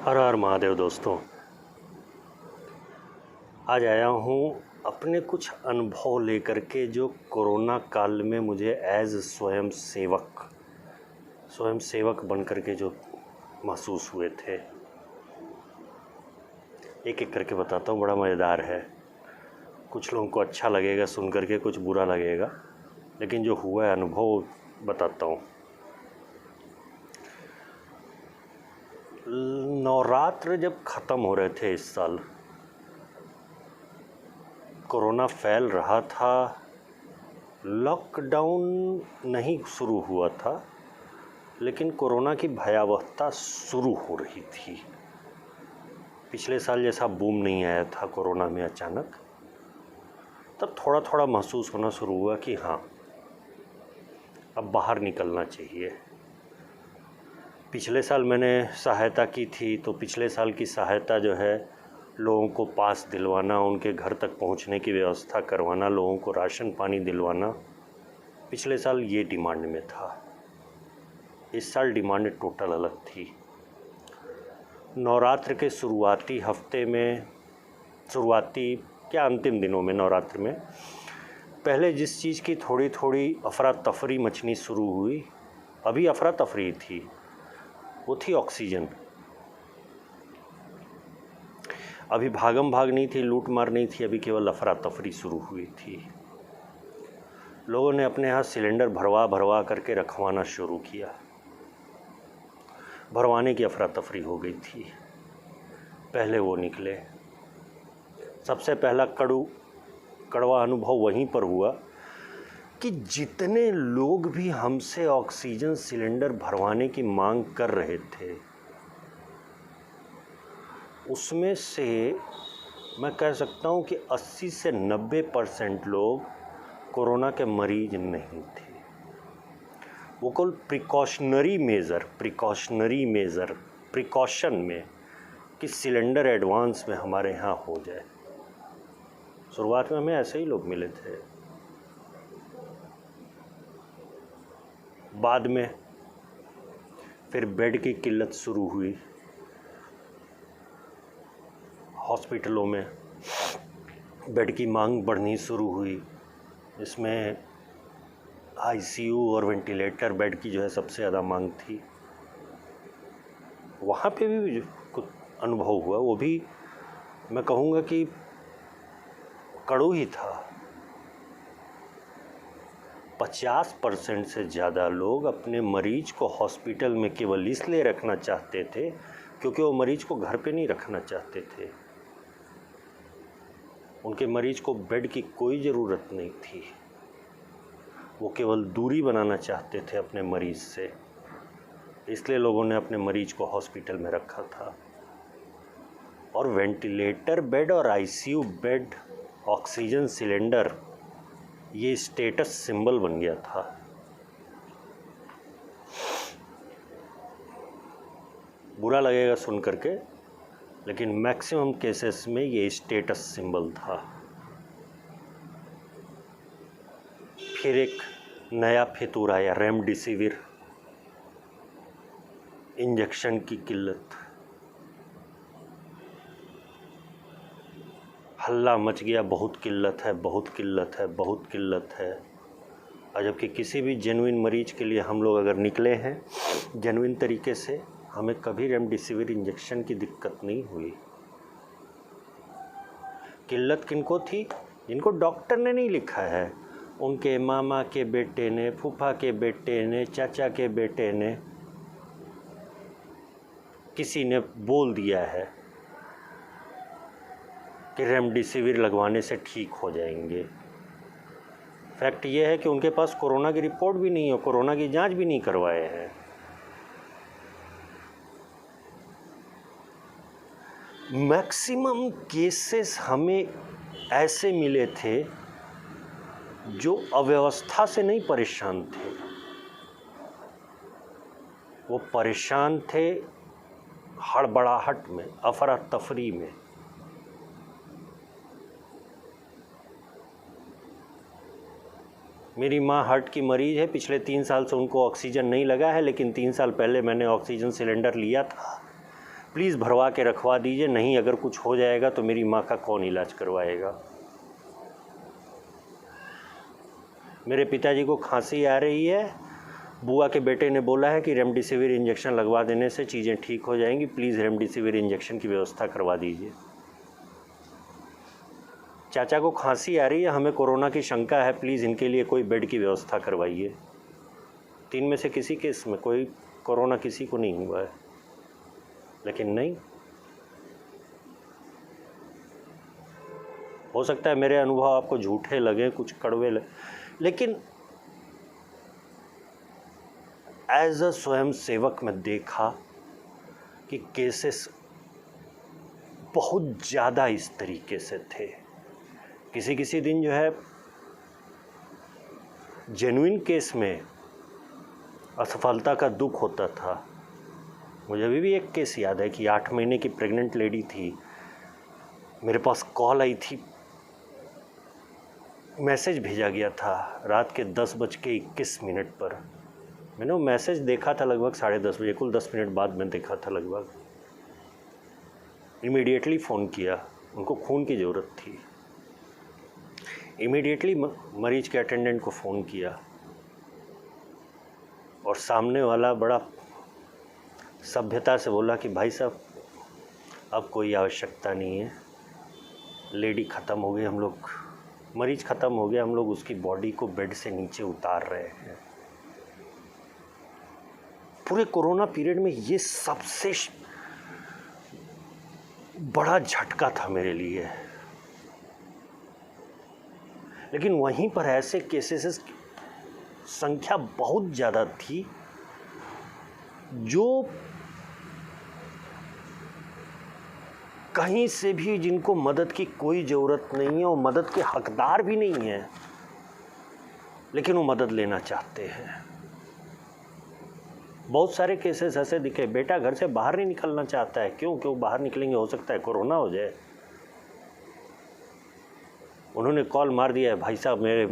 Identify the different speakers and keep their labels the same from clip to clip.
Speaker 1: हर हर महादेव दोस्तों, आज आया हूँ अपने कुछ अनुभव लेकर के जो कोरोना काल में मुझे एज स्वयं सेवक बन कर के जो महसूस हुए थे। एक एक करके बताता हूँ, बड़ा मज़ेदार है। कुछ लोगों को अच्छा लगेगा सुन करके, कुछ बुरा लगेगा, लेकिन जो हुआ है अनुभव बताता हूँ। नवरात्र जब ख़त्म हो रहे थे इस साल, कोरोना फैल रहा था, लॉकडाउन नहीं शुरू हुआ था, लेकिन कोरोना की भयावहता शुरू हो रही थी। पिछले साल जैसा बूम नहीं आया था कोरोना में अचानक, तब थोड़ा थोड़ा महसूस होना शुरू हुआ कि हाँ, अब बाहर निकलना चाहिए। पिछले साल मैंने सहायता की थी, तो पिछले साल की सहायता जो है, लोगों को पास दिलवाना, उनके घर तक पहुंचने की व्यवस्था करवाना, लोगों को राशन पानी दिलवाना, पिछले साल ये डिमांड में था। इस साल डिमांड टोटल अलग थी। नवरात्र के शुरुआती हफ्ते में, अंतिम दिनों में, नवरात्र में पहले जिस चीज़ की थोड़ी थोड़ी अफरा तफरी मचनी शुरू हुई, अभी अफरा तफरी थी, वो थी ऑक्सीजन। अभी भागम भाग नहीं थी, लूट मार नहीं थी, अभी केवल अफरा तफरी शुरू हुई थी। लोगों ने अपने यहाँ सिलेंडर भरवा करके रखवाना शुरू किया। भरवाने की अफरा तफरी हो गई थी। पहले वो निकले। सबसे पहला कड़वा अनुभव वहीं पर हुआ कि जितने लोग भी हमसे ऑक्सीजन सिलेंडर भरवाने की मांग कर रहे थे, उसमें से मैं कह सकता हूँ कि 80 से 90% लोग कोरोना के मरीज नहीं थे। वो कुल प्रिकॉशन में कि सिलेंडर एडवांस में हमारे यहाँ हो जाए। शुरुआत में हमें ऐसे ही लोग मिले थे। बाद में फिर बेड की किल्लत शुरू हुई। हॉस्पिटलों में बेड की मांग बढ़नी शुरू हुई। इसमें आईसीयू और वेंटिलेटर बेड की जो है सबसे ज़्यादा मांग थी। वहाँ पे भी कुछ अनुभव हुआ, वो भी मैं कहूँगा कि कड़ू ही था। 50% से ज़्यादा लोग अपने मरीज को हॉस्पिटल में केवल इसलिए रखना चाहते थे क्योंकि वो मरीज को घर पे नहीं रखना चाहते थे। उनके मरीज को बेड की कोई ज़रूरत नहीं थी, वो केवल दूरी बनाना चाहते थे अपने मरीज से, इसलिए लोगों ने अपने मरीज को हॉस्पिटल में रखा था। और वेंटिलेटर बेड और आईसीयू बेड, ऑक्सीजन सिलेंडर, ये स्टेटस सिंबल बन गया था। बुरा लगेगा सुन करके, लेकिन मैक्सिमम केसेस में ये स्टेटस सिंबल था। फिर एक नया फितूर आया, रेमडेसिविर इंजेक्शन की किल्लत। हल्ला मच गया, बहुत किल्लत है, बहुत किल्लत है, बहुत किल्लत है। और जबकि किसी भी जेन्युइन मरीज के लिए हम लोग अगर निकले हैं जेन्युइन तरीके से, हमें कभी रेमडेसिविर इंजेक्शन की दिक्कत नहीं हुई। किल्लत किनको थी? जिनको डॉक्टर ने नहीं लिखा है, उनके मामा के बेटे ने, फूफा के बेटे ने, चाचा के बेटे ने, किसी ने बोल दिया है कि रेमडेसिविर लगवाने से ठीक हो जाएंगे। फैक्ट ये है कि उनके पास कोरोना की रिपोर्ट भी नहीं है, कोरोना की जांच भी नहीं करवाए हैं। मैक्सिमम केसेस हमें ऐसे मिले थे जो अव्यवस्था से नहीं परेशान थे, वो परेशान थे हड़बड़ाहट में, अफरा तफरी में। मेरी माँ हार्ट की मरीज़ है, पिछले 3 साल से उनको ऑक्सीजन नहीं लगा है, लेकिन 3 साल पहले मैंने ऑक्सीजन सिलेंडर लिया था प्लीज़ भरवा के रखवा दीजिए, नहीं अगर कुछ हो जाएगा तो मेरी माँ का कौन इलाज करवाएगा। मेरे पिताजी को खांसी आ रही है, बुआ के बेटे ने बोला है कि रेमडेसिविर इंजेक्शन लगवा देने से चीज़ें ठीक हो जाएंगी, प्लीज़ रेमडेसिविर इंजेक्शन की व्यवस्था करवा दीजिए। चाचा को खांसी आ रही है, हमें कोरोना की शंका है, प्लीज़ इनके लिए कोई बेड की व्यवस्था करवाइए। 3 में से किसी केस में कोई कोरोना किसी को नहीं हुआ है, लेकिन नहीं, हो सकता है मेरे अनुभव आपको झूठे लगे, कुछ कड़वे लगे, लेकिन एज अ स्वयं सेवक में देखा कि केसेस बहुत ज़्यादा इस तरीके से थे। किसी दिन जो है जेन्युइन केस में असफलता का दुख होता था। मुझे अभी भी एक केस याद है कि 8 महीने की प्रेग्नेंट लेडी थी, मेरे पास कॉल आई थी, मैसेज भेजा गया था रात के 10:21 पर। मैंने वो मैसेज देखा था लगभग 10:30 बजे, कुल 10 मिनट बाद मैं देखा था लगभग। इमीडिएटली फ़ोन किया, उनको खून की ज़रूरत थी। इमीडिएटली मरीज के अटेंडेंट को फ़ोन किया और सामने वाला बड़ा सभ्यता से बोला कि भाई साहब अब कोई आवश्यकता नहीं है, लेडी ख़त्म हो गई, हम लोग मरीज ख़त्म हो गया, हम लोग उसकी बॉडी को बेड से नीचे उतार रहे हैं। पूरे कोरोना पीरियड में ये सबसे बड़ा झटका था मेरे लिए। लेकिन वहीं पर ऐसे केसेस संख्या बहुत ज़्यादा थी जो कहीं से भी, जिनको मदद की कोई ज़रूरत नहीं है, वो मदद के हकदार भी नहीं है, लेकिन वो मदद लेना चाहते हैं। बहुत सारे केसेस ऐसे दिखे, बेटा घर से बाहर नहीं निकलना चाहता है, क्यों बाहर निकलेंगे, हो सकता है कोरोना हो जाए। उन्होंने कॉल मार दिया है, भाई साहब मेरे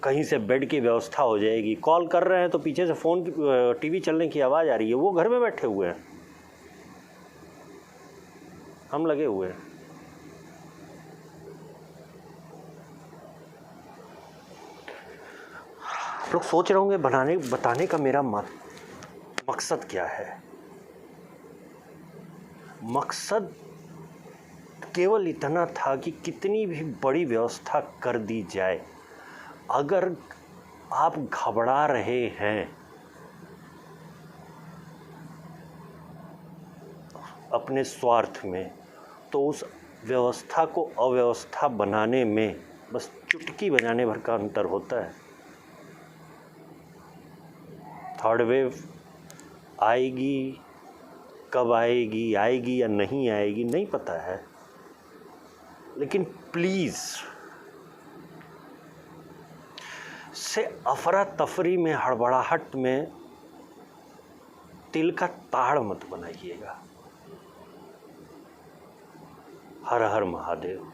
Speaker 1: कहीं से बेड की व्यवस्था हो जाएगी। कॉल कर रहे हैं तो पीछे से फ़ोन की टीवी चलने की आवाज़ आ रही है, वो घर में बैठे हुए हैं, हम लगे हुए हैं। लोग सोच रहे होंगे बताने का मेरा मकसद क्या है। मकसद केवल इतना था कि कितनी भी बड़ी व्यवस्था कर दी जाए, अगर आप घबरा रहे हैं अपने स्वार्थ में, तो उस व्यवस्था को अव्यवस्था बनाने में बस चुटकी बजाने भर का अंतर होता है। थर्ड वेव आएगी, कब आएगी या नहीं आएगी नहीं पता है, लेकिन प्लीज़ से अफरा तफरी में, हड़बड़ाहट में तिल का ताड़ मत बनाइएगा। हर हर महादेव।